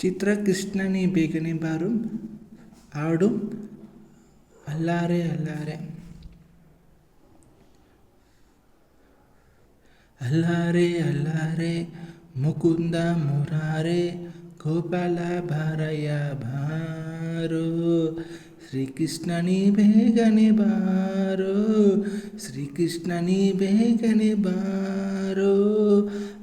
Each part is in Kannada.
ಚಿತ್ರ ಕೃಷ್ಣನೇ ಬೇಗನೆ ಬಾರು ಹಾಡು ಅಲ್ಲಾರೆ ಅಲ್ಲಾರೆ. ಅಲ್ಲಾರೆ ಅಲ್ಲಾರೆ ಮುಕುಂದ ಮುರಾರೆ ಗೋಪಾಲ ಬಾರಯ್ಯ ಬಾರೋ, ಶ್ರೀಕೃಷ್ಣನೇ ಬೇಗನೆ ಬಾರೋ, ಶ್ರೀಕೃಷ್ಣನೇ ಬೇಗನೆ ಬಾರೋ.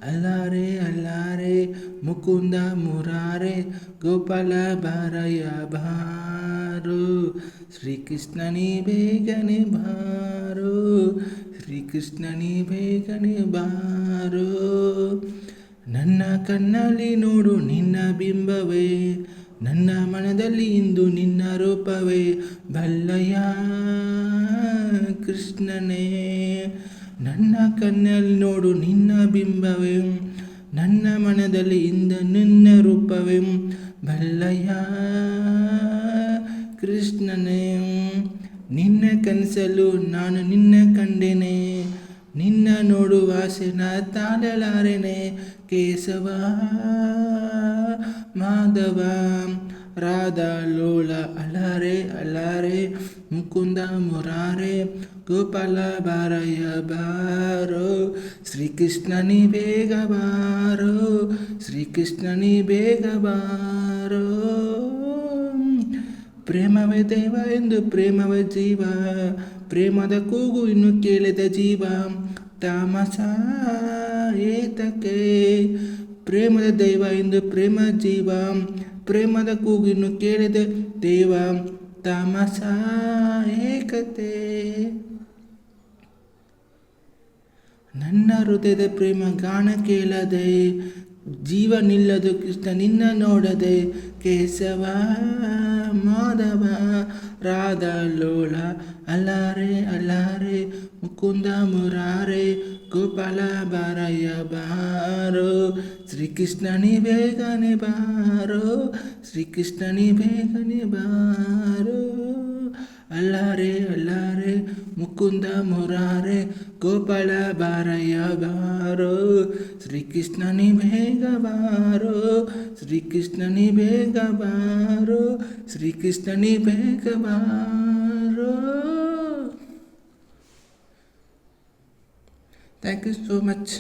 ಅಲ್ಲಾರೆ ಅಲ್ಲಾರೆ ಮುಕುಂದ ಮುರಾರೆ ಗೋಪಾಲ ಬಾರಯ್ಯ ಬಾರೋ, ಶ್ರೀಕೃಷ್ಣನೇ ಬೇಗನೆ ಬಾರೋ, ಶ್ರೀಕೃಷ್ಣನೇ ಬೇಗನೆ ಬಾರೋ. ನನ್ನ ಕಣ್ಣಲ್ಲಿ ನೋಡು ನಿನ್ನ ಬಿಂಬವೇ, ನನ್ನ ಮನದಲ್ಲಿ ಇಂದು ನಿನ್ನ ರೂಪವೇ ಬಲ್ಲಯ್ಯ ಕೃಷ್ಣನೇ. ನನ್ನ ಕಣ್ಣಲ್ಲಿ ನೋಡು ನಿನ್ನ ಬಿಂಬವೇ, ನನ್ನ ಮನದಲ್ಲಿ ಇಂದು ನಿನ್ನ ರೂಪವೇ ಬಲ್ಲಯ್ಯ ಕೃಷ್ಣನೇ. ನಿನ್ನ ಕನಸಲು ನಾನು ನಿನ್ನ ಕಂಡೆನೆ, ನಿನ್ನ ನೋಡುವ ಆಸೆನ ತಾಳಲಾರೆನೆ. ಕೇಶವ ಮಾಧವ ರಾಧಾ ಲೋಲ ಅಲ್ಲಾರೆ ಅಲ್ಲಾರೆ ಮುಕುಂದ ಮುರಾರೆ ಗೋಪಾಲ ಬಾರಯ್ಯ ಬಾರೋ, ಶ್ರೀಕೃಷ್ಣನೇ ಬೇಗ ಬಾರೋ, ಶ್ರೀಕೃಷ್ಣನೇ ಬೇಗ ಬಾರೋ. ಪ್ರೇಮವೇ ದೇವ ಎಂದು ಪ್ರೇಮವೇ ಜೀವ, ಪ್ರೇಮದ ಕೂಗು ಇನ್ನು ಕೇಳಿದ ಜೀವ ತಾಮಸ ಏತಕ್ಕೆ. ಪ್ರೇಮದ ದೈವ ಎಂದು ಪ್ರೇಮ ಜೀವ, ಪ್ರೇಮದ ಕೂಗು ಇನ್ನು ಕೇಳಿದ ದೇವ ತಾಮಸ ಏಕತೆ. ನನ್ನ ಹೃದಯದ ಪ್ರೇಮ ಗಾನ ಕೇಳದೆ, ಜೀವ ನಿಲ್ಲದು ಕೃಷ್ಣ ನಿನ್ನ ನೋಡದೆ. ಕೇಶವ ಮಾಧವ ರಾಧಾ ಲೋಲ ಅಲ್ಲಾರೆ ಅಲ್ಲಾರೆ ಮುಕುಂದ ಮುರಾರೆ ಗೋಪಾಲ ಬಾರಯ್ಯ ಬಾರೋ, ಶ್ರೀಕೃಷ್ಣನೇ ಬೇಗನೆ ಬಾರೋ, ಶ್ರೀಕೃಷ್ಣನೇ ಬೇಗನೆ ಬಾರೋ. ಅಲ್ಲಾರೆ ಅಲ್ಲಾರೆ ಮುಕುಂದ ಮುರಾರೆ ಗೋಪಾಲ ಬಾರಯ್ಯ ಬಾರೋ, ಶ್ರೀಕೃಷ್ಣನೇ ಬೇಗ ಬಾರೋ, ಶ್ರೀಕೃಷ್ಣನೇ ಬೇಗ ಬಾರೋ, ಶ್ರೀಕೃಷ್ಣನೇ ಬೇಗ ಬಾರೋ. Thank you so much.